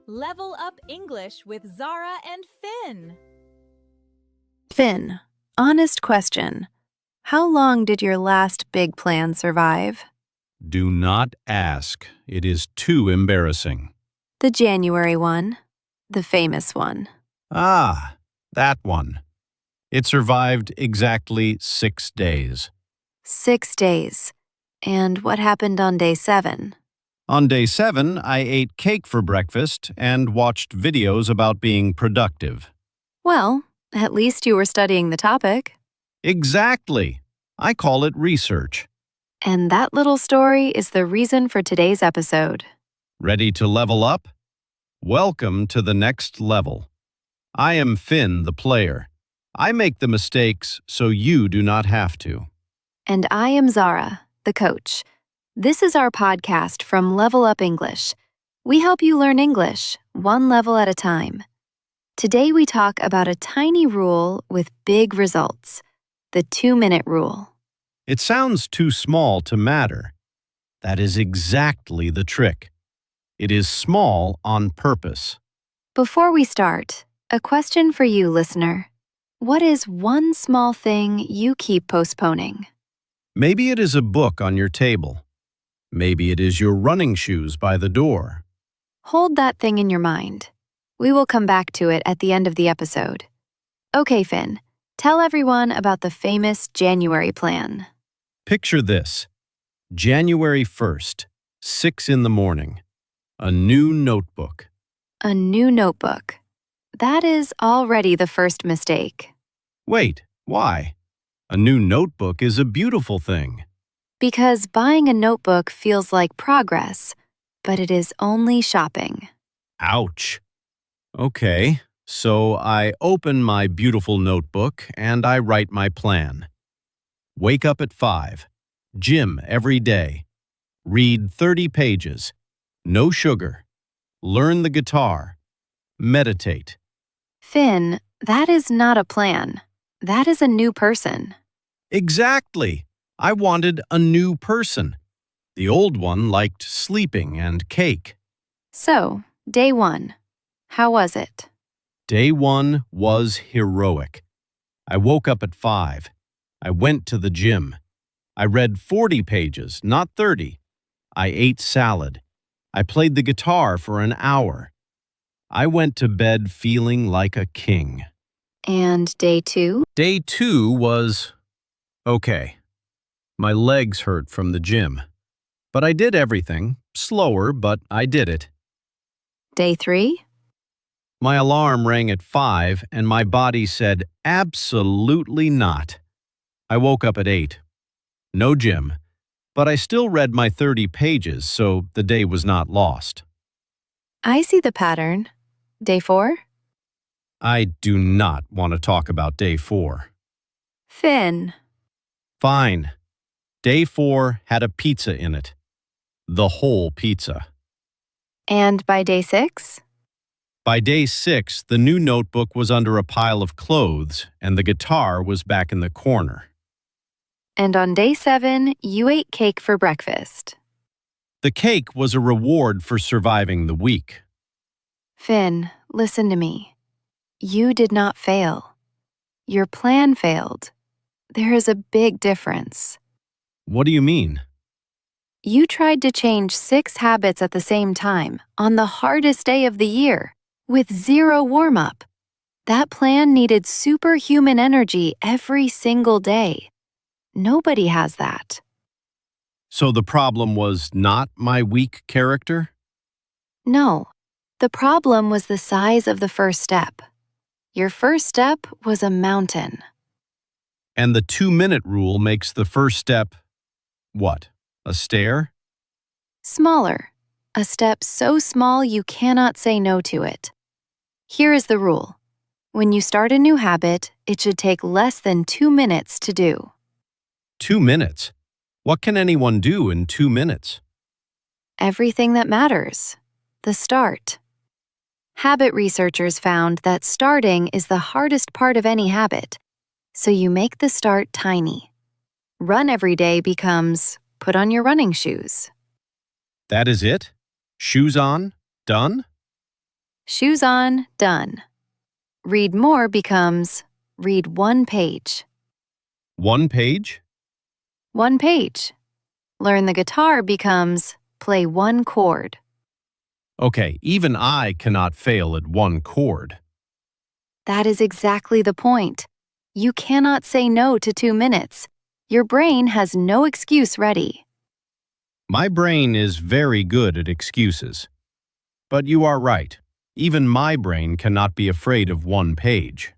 Level up English with Zara and Finn. Finn, honest question. How long did your last big plan survive? Do not ask. It is too embarrassing. The January one. The famous one. Ah, that one. It survived exactly 6 days. 6 days. And what happened on day 7? On day 7, I ate cake for breakfast and watched videos about being productive. Well, at least you were studying the topic. Exactly. I call it research. And that little story is the reason for today's episode. Ready to level up? Welcome to the next level. I am Finn, the player. I make the mistakes so you do not have to. And I am Zara, the coach. This is our podcast from Level Up English. We help you learn English, one level at a time. Today we talk about a tiny rule with big results, the 2-minute rule. It sounds too small to matter. That is exactly the trick. It is small on purpose. Before we start, a question for you, listener. What is one small thing you keep postponing? Maybe it is a book on your table. Maybe it is your running shoes by the door. Hold that thing in your mind. We will come back to it at the end of the episode. Okay, Finn, tell everyone about the famous January plan. Picture this. January 1st, 6 in the morning. A new notebook. A new notebook. That is already the first mistake. Wait, why? A new notebook is a beautiful thing. Because buying a notebook feels like progress, but it is only shopping. Ouch. Okay, so I open my beautiful notebook and I write my plan. Wake up at 5. Gym every day. Read 30 pages. No sugar. Learn the guitar. Meditate. Finn, that is not a plan. That is a new person. Exactly. I wanted a new person. The old one liked sleeping and cake. So, day 1. How was it? Day 1 was heroic. I woke up at 5. I went to the gym. I read 40 pages, not 30. I ate salad. I played the guitar for an hour. I went to bed feeling like a king. And day 2? Day 2 was okay. My legs hurt from the gym. But I did everything. Slower, but I did it. Day 3? My alarm rang at 5 and my body said absolutely not. I woke up at 8. No gym, but I still read my 30 pages, so the day was not lost. I see the pattern. Day 4? I do not want to talk about day 4. Finn. Fine. Day 4 had a pizza in it. The whole pizza. And by day 6? By day 6, the new notebook was under a pile of clothes and the guitar was back in the corner. And on day 7, you ate cake for breakfast. The cake was a reward for surviving the week. Finn, listen to me. You did not fail. Your plan failed. There is a big difference. What do you mean? You tried to change 6 habits at the same time on the hardest day of the year with 0 warm-up. That plan needed superhuman energy every single day. Nobody has that. So the problem was not my weak character? No, the problem was the size of the first step. Your first step was a mountain. And the 2-minute rule makes the first step, what, a stair? Smaller, a step so small you cannot say no to it. Here is the rule. When you start a new habit, it should take less than 2 minutes to do. 2 minutes? What can anyone do in 2 minutes? Everything that matters. The start. Habit researchers found that starting is the hardest part of any habit, so you make the start tiny. Run every day becomes put on your running shoes. That is it? Shoes on? Done? Shoes on, done. Read more becomes read one page. 1 page? 1 page. Learn the guitar becomes play one chord. Okay, even I cannot fail at 1 chord. That is exactly the point. You cannot say no to 2 minutes. Your brain has no excuse ready. My brain is very good at excuses. But you are right. Even my brain cannot be afraid of 1 page.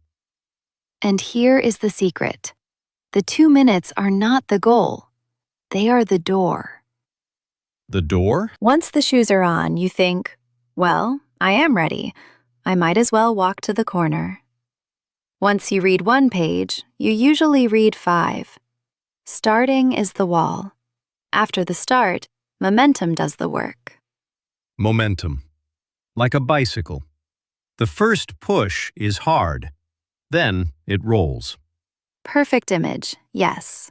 And here is the secret. The 2 minutes are not the goal. They are the door. The door? Once the shoes are on, you think, well, I am ready. I might as well walk to the corner. Once you read 1 page, you usually read 5. Starting is the wall. After the start, momentum does the work. Momentum. Like a bicycle. The first push is hard. Then it rolls. Perfect image, yes.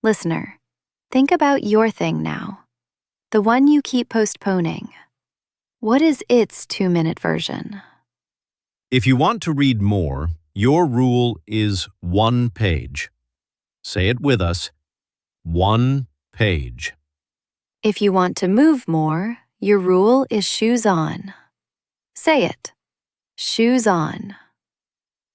Listener, think about your thing now. The one you keep postponing. What is its 2-minute version? If you want to read more, your rule is 1 page. Say it with us. 1 page. If you want to move more, your rule is shoes on. Say it. Shoes on.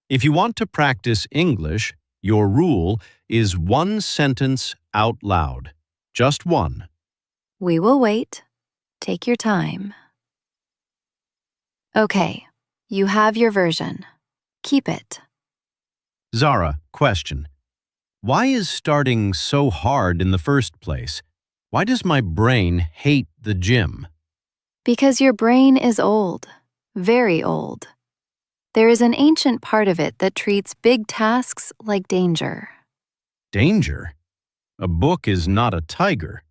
If you want to practice English, your rule is 1 sentence out loud. Just 1. We will wait. Take your time. Okay, you have your version. Keep it. Zara, question. Why is starting so hard in the first place? Why does my brain hate the gym? Because your brain is old, very old. There is an ancient part of it that treats big tasks like danger. Danger? A book is not a tiger.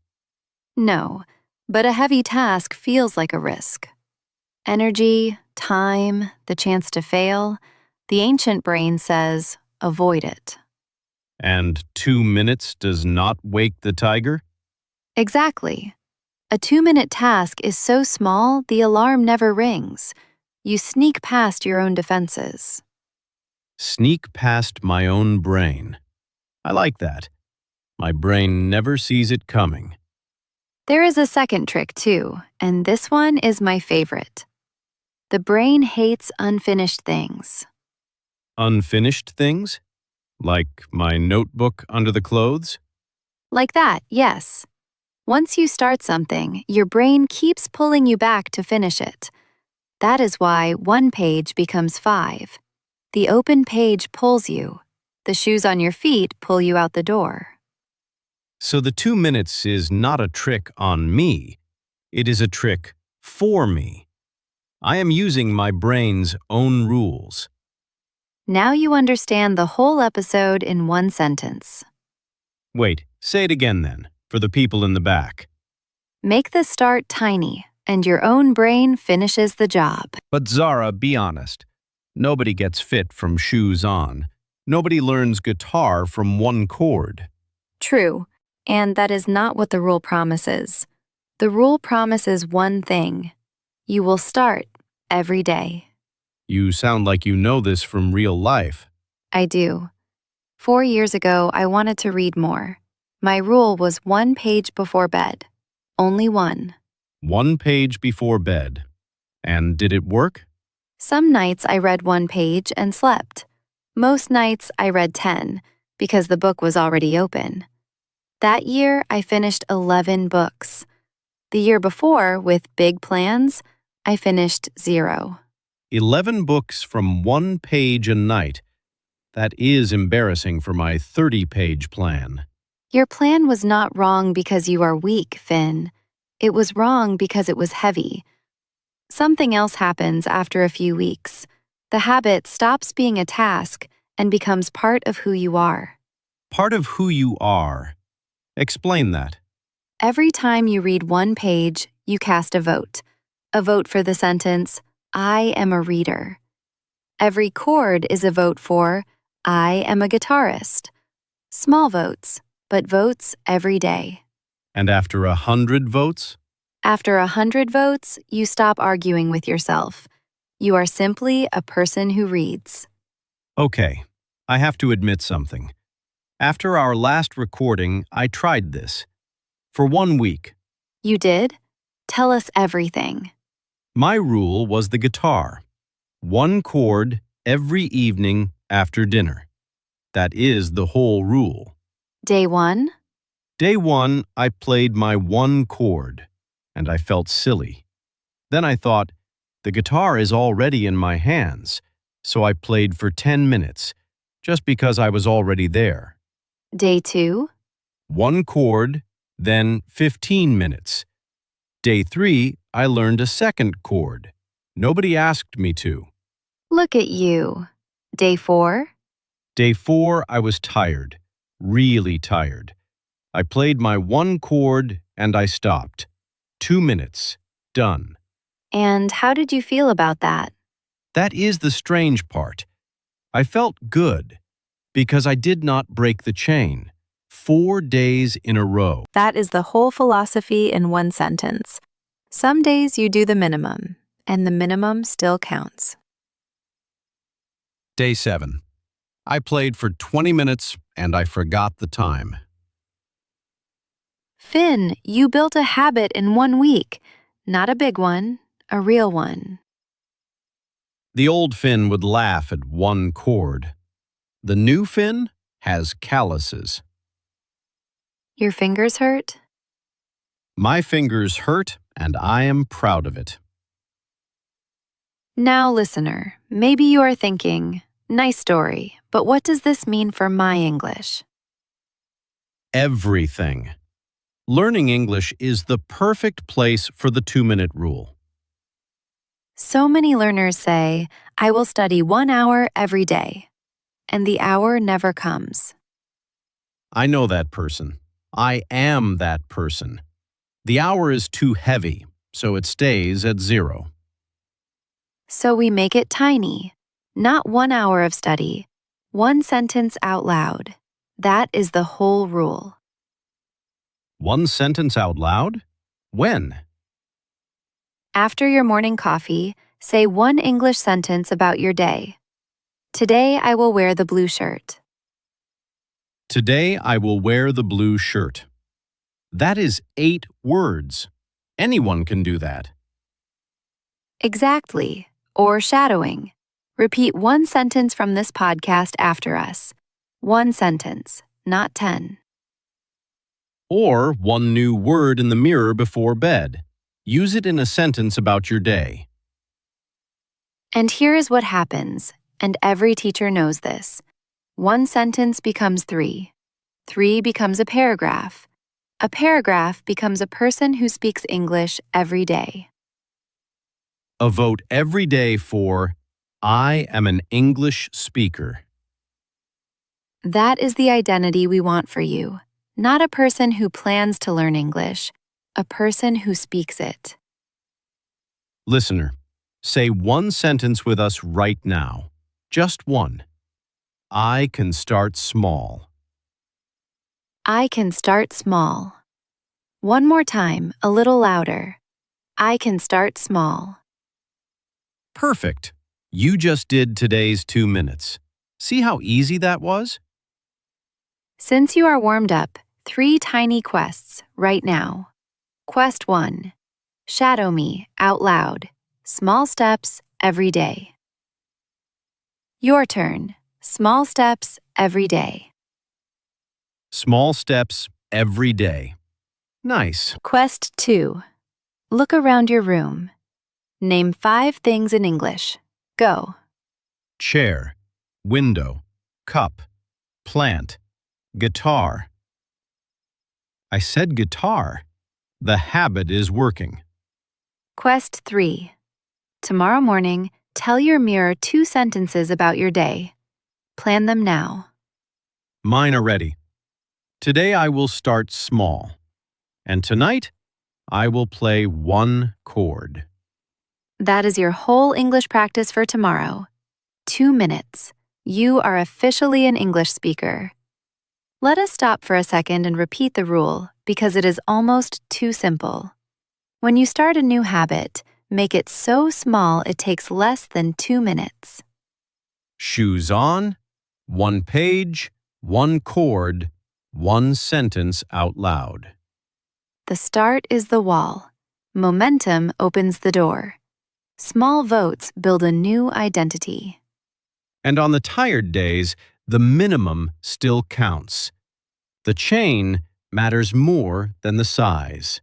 No, but a heavy task feels like a risk. Energy, time, the chance to fail, the ancient brain says, avoid it. And 2 minutes does not wake the tiger? Exactly. A 2-minute task is so small the alarm never rings. You sneak past your own defenses. Sneak past my own brain. I like that. My brain never sees it coming. There is a second trick too, and this one is my favorite. The brain hates unfinished things. Unfinished things? Like my notebook under the clothes? Like that, yes. Once you start something, your brain keeps pulling you back to finish it. That is why 1 page becomes 5. The open page pulls you. The shoes on your feet pull you out the door. So the 2 minutes is not a trick on me. It is a trick for me. I am using my brain's own rules. Now you understand the whole episode in 1 sentence. Wait, say it again then, for the people in the back. Make the start tiny, and your own brain finishes the job. But Zara, be honest. Nobody gets fit from shoes on. Nobody learns guitar from 1 chord. True, and that is not what the rule promises. The rule promises one thing. You will start every day. You sound like you know this from real life. I do. 4 years ago, I wanted to read more. My rule was 1 page before bed. Only 1. 1 page before bed. And did it work? Some nights I read 1 page and slept. Most nights I read 10 because the book was already open. That year I finished 11 books. The year before, with big plans, I finished 0. 11 books from 1 page a night. That is embarrassing for my 30-page plan. Your plan was not wrong because you are weak, Finn. It was wrong because it was heavy. Something else happens after a few weeks. The habit stops being a task and becomes part of who you are. Part of who you are. Explain that. Every time you read 1 page, you cast a vote. A vote for the sentence, I am a reader. Every chord is a vote for, I am a guitarist. Small votes, but votes every day. And after 100 votes? After 100 votes, you stop arguing with yourself. You are simply a person who reads. Okay, I have to admit something. After our last recording, I tried this. For 1 week. You did? Tell us everything. My rule was the guitar. 1 chord every evening after dinner. That is the whole rule. Day 1? Day 1, I played my 1 chord, and I felt silly. Then I thought, the guitar is already in my hands, so I played for 10 minutes, just because I was already there. Day 2? 1 chord, then 15 minutes. Day 3, I learned a 2nd chord. Nobody asked me to. Look at you. Day 4? Day 4, I was tired, really tired. I played my 1 chord and I stopped. 2 minutes. Done. And how did you feel about that? That is the strange part. I felt good because I did not break the chain. 4 days in a row. That is the whole philosophy in one sentence. Some days you do the minimum, and the minimum still counts. Day 7. I played for 20 minutes and I forgot the time. Finn, you built a habit in 1 week. Not a big one, a real one. The old Finn would laugh at 1 chord. The new Finn has calluses. Your fingers hurt? My fingers hurt and I am proud of it. Now, listener, maybe you are thinking, nice story, but what does this mean for my English? Everything. Learning English is the perfect place for the 2-minute rule. So many learners say, I will study 1 hour every day, and the hour never comes. I know that person. I am that person. The hour is too heavy, so it stays at 0. So we make it tiny, not 1 hour of study, 1 sentence out loud. That is the whole rule. 1 sentence out loud? When? After your morning coffee, say 1 English sentence about your day. Today I will wear the blue shirt. Today I will wear the blue shirt. That is 8 words. Anyone can do that. Exactly. Or shadowing. Repeat 1 sentence from this podcast after us. 1 sentence, not 10. Or 1 new word in the mirror before bed. Use it in a sentence about your day. And here is what happens, and every teacher knows this. 1 sentence becomes 3. 3 becomes a paragraph. A paragraph becomes a person who speaks English every day. A vote every day for I am an English speaker. That is the identity we want for you. Not a person who plans to learn English, a person who speaks it. Listener, say 1 sentence with us right now. Just 1. I can start small. I can start small. 1 more time, a little louder. I can start small. Perfect. You just did today's 2 minutes. See how easy that was? Since you are warmed up, 3 tiny quests right now. Quest 1. Shadow me out loud. Small steps every day. Your turn. Small steps every day. Small steps every day. Nice. Quest 2. Look around your room. Name 5 things in English. Go. Chair, window, cup, plant, guitar. I said guitar. The habit is working. Quest 3. Tomorrow morning, tell your mirror 2 sentences about your day. Plan them now. Mine are ready. Today I will start small. And tonight, I will play 1 chord. That is your whole English practice for tomorrow. 2 minutes. You are officially an English speaker. Let us stop for a second and repeat the rule because it is almost too simple. When you start a new habit, Make it so small it takes less than 2 minutes. Shoes on, 1 page, 1 chord, 1 sentence out loud. The start is the wall. Momentum opens the door. Small votes build a new identity. And on the tired days, the minimum still counts. The chain matters more than the size.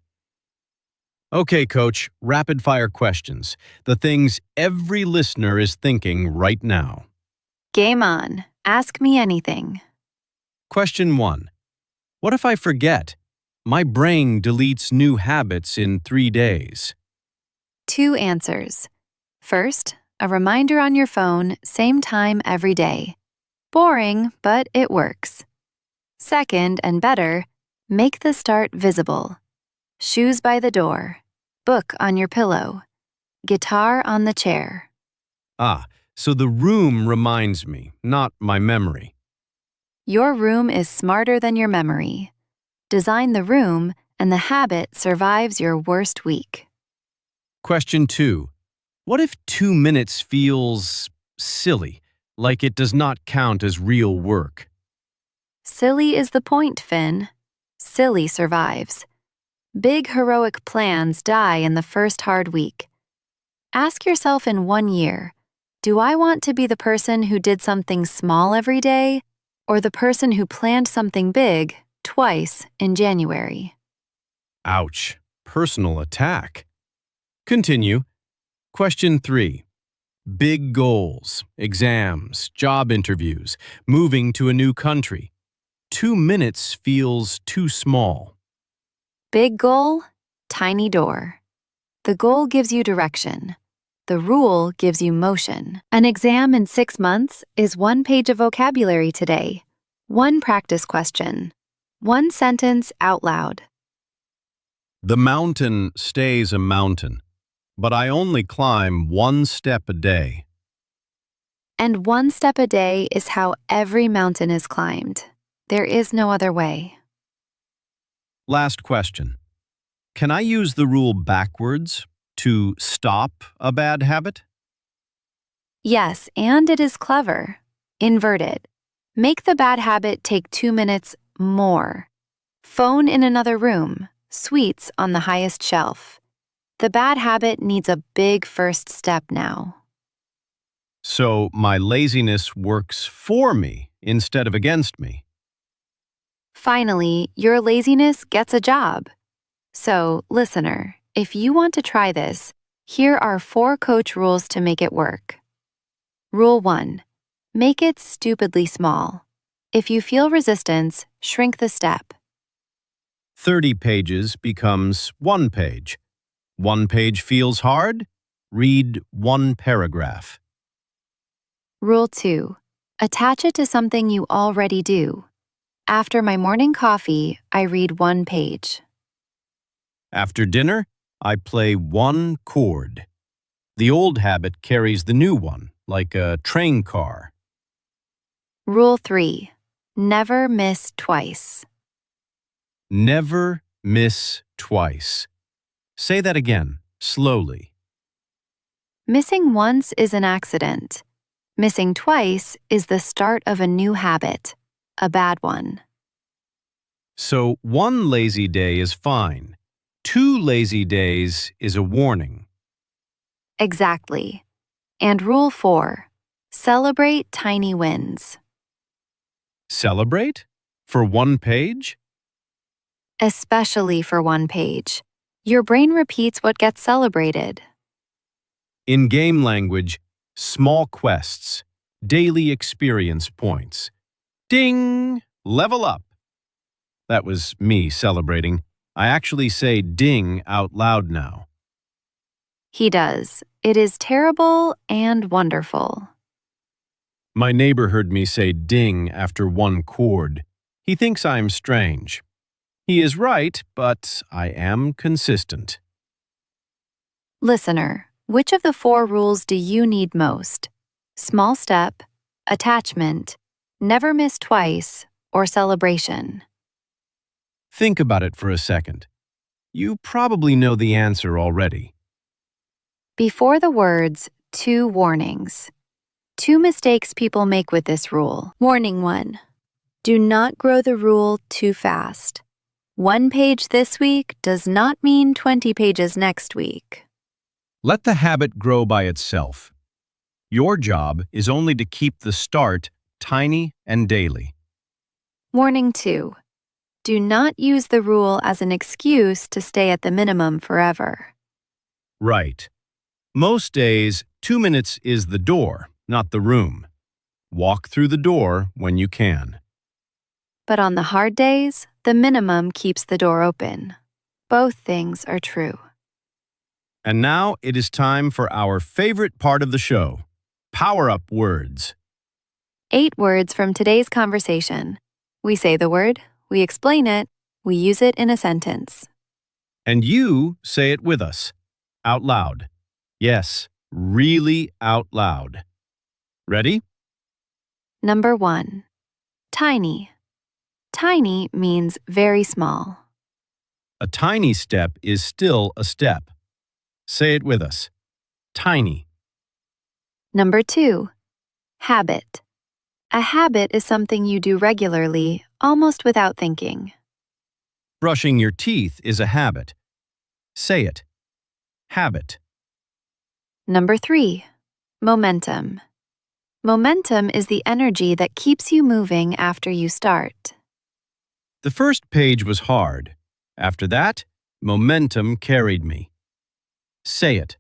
Okay, Coach, rapid-fire questions. The things every listener is thinking right now. Game on. Ask me anything. Question 1. What if I forget? My brain deletes new habits in 3 days. 2 answers. First, a reminder on your phone, same time every day. Boring, but it works. Second, and better, make the start visible. Shoes by the door. Book on your pillow. Guitar on the chair. So the room reminds me, not my memory. Your room is smarter than your memory. Design the room, and the habit survives your worst week. Question 2. What if 2 minutes feels silly, like it does not count as real work? Silly is the point, Finn. Silly survives. Big heroic plans die in the first hard week. Ask yourself in 1 year, do I want to be the person who did something small every day, or the person who planned something big twice in January? Ouch. Personal attack. Continue. Question 3. Big goals, exams, job interviews, moving to a new country. 2 minutes feels too small. Big goal, tiny door. The goal gives you direction. The rule gives you motion. An exam in 6 months is 1 page of vocabulary today. 1 practice question. 1 sentence out loud. The mountain stays a mountain, but I only climb 1 step a day. And 1 step a day is how every mountain is climbed. There is no other way. Last question. Can I use the rule backwards to stop a bad habit? Yes, and it is clever. Invert it. Make the bad habit take 2 minutes more. Phone in another room. Sweets on the highest shelf. The bad habit needs a big first step now. So my laziness works for me instead of against me. Finally, your laziness gets a job. So, listener, if you want to try this, here are 4 coach rules to make it work. Rule 1. Make it stupidly small. If you feel resistance, shrink the step. 30 pages becomes 1 page. 1 page feels hard? Read 1 paragraph. Rule 2. Attach it to something you already do. After my morning coffee, I read 1 page. After dinner, I play 1 chord. The old habit carries the new one, like a train car. Rule 3. Never miss twice. Never miss twice. Say that again, slowly. Missing once is an accident. Missing twice is the start of a new habit, a bad one. So 1 lazy day is fine. 2 lazy days is a warning. Exactly. And rule 4. Celebrate tiny wins. Celebrate? For 1 page? Especially for 1 page. Your brain repeats what gets celebrated. In game language, small quests, daily experience points. Ding! Level up! That was me celebrating. I actually say ding out loud now. He does. It is terrible and wonderful. My neighbor heard me say ding after 1 chord. He thinks I'm strange. He is right, but I am consistent. Listener, which of the 4 rules do you need most? Small step, attachment, never miss twice, or celebration? Think about it for a second. You probably know the answer already. Before the words, 2 warnings. 2 mistakes people make with this rule. Warning 1. Do not grow the rule too fast. 1 page this week does not mean 20 pages next week. Let the habit grow by itself. Your job is only to keep the start tiny and daily. Warning 2. Do not use the rule as an excuse to stay at the minimum forever. Right. Most days, 2 minutes is the door, not the room. Walk through the door when you can. But on the hard days, the minimum keeps the door open. Both things are true. And now it is time for our favorite part of the show, Power-Up Words. 8 words from today's conversation. We say the word, we explain it, we use it in a sentence. And you say it with us, out loud. Yes, really out loud. Ready? Number 1. Tiny. Tiny means very small. A tiny step is still a step. Say it with us. Tiny. Number 2. Habit. A habit is something you do regularly, almost without thinking. Brushing your teeth is a habit. Say it. Habit. Number 3. Momentum. Momentum is the energy that keeps you moving after you start. The first page was hard. After that, momentum carried me. Say it.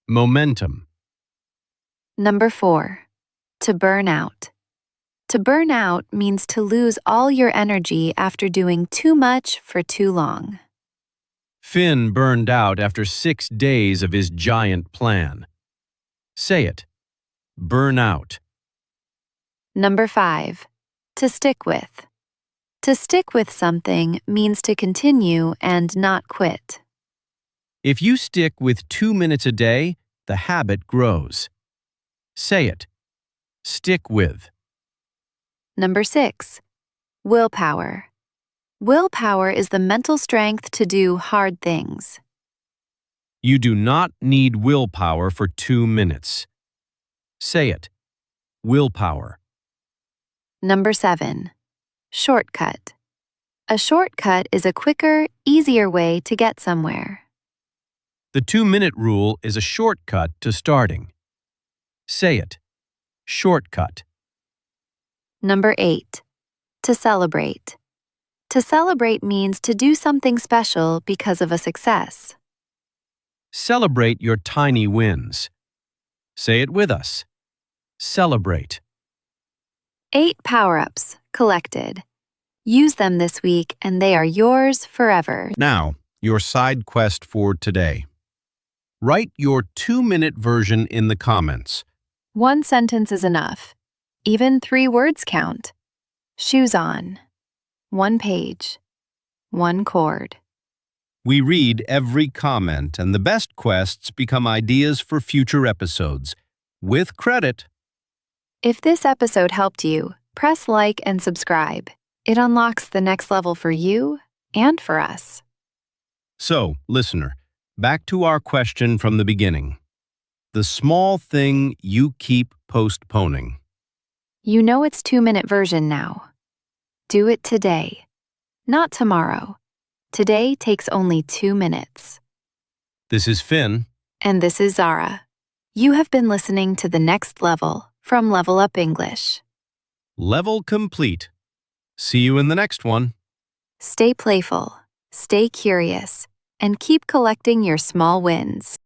Momentum. Number 4. To burn out. To burn out means to lose all your energy after doing too much for too long. Finn burned out after 6 days of his giant plan. Say it. Burn out. Number 5. To stick with. To stick with something means to continue and not quit. If you stick with 2 minutes a day, the habit grows. Say it. Stick with. Number 6. Willpower. Willpower is the mental strength to do hard things. You do not need willpower for 2 minutes. Say it. Willpower. Number 7. Shortcut. A shortcut is a quicker, easier way to get somewhere. The 2-minute rule is a shortcut to starting. Say it. Shortcut. Number 8. To celebrate. To celebrate means to do something special because of a success. Celebrate your tiny wins. Say it with us. Celebrate. 8 power-ups, collected. Use them this week and they are yours forever. Now, your side quest for today. Write your 2-minute version in the comments. 1 sentence is enough. Even 3 words count. Shoes on. 1 page. 1 chord. We read every comment, and the best quests become ideas for future episodes. With credit. If this episode helped you, press like and subscribe. It unlocks the next level for you and for us. So, listener, back to our question from the beginning. The small thing you keep postponing. You know it's 2-minute version now. Do it today, not tomorrow. Today takes only 2 minutes. This is Finn. And this is Zara. You have been listening to The Next Level from Level Up English. Level complete. See you in the next one. Stay playful, stay curious, and keep collecting your small wins.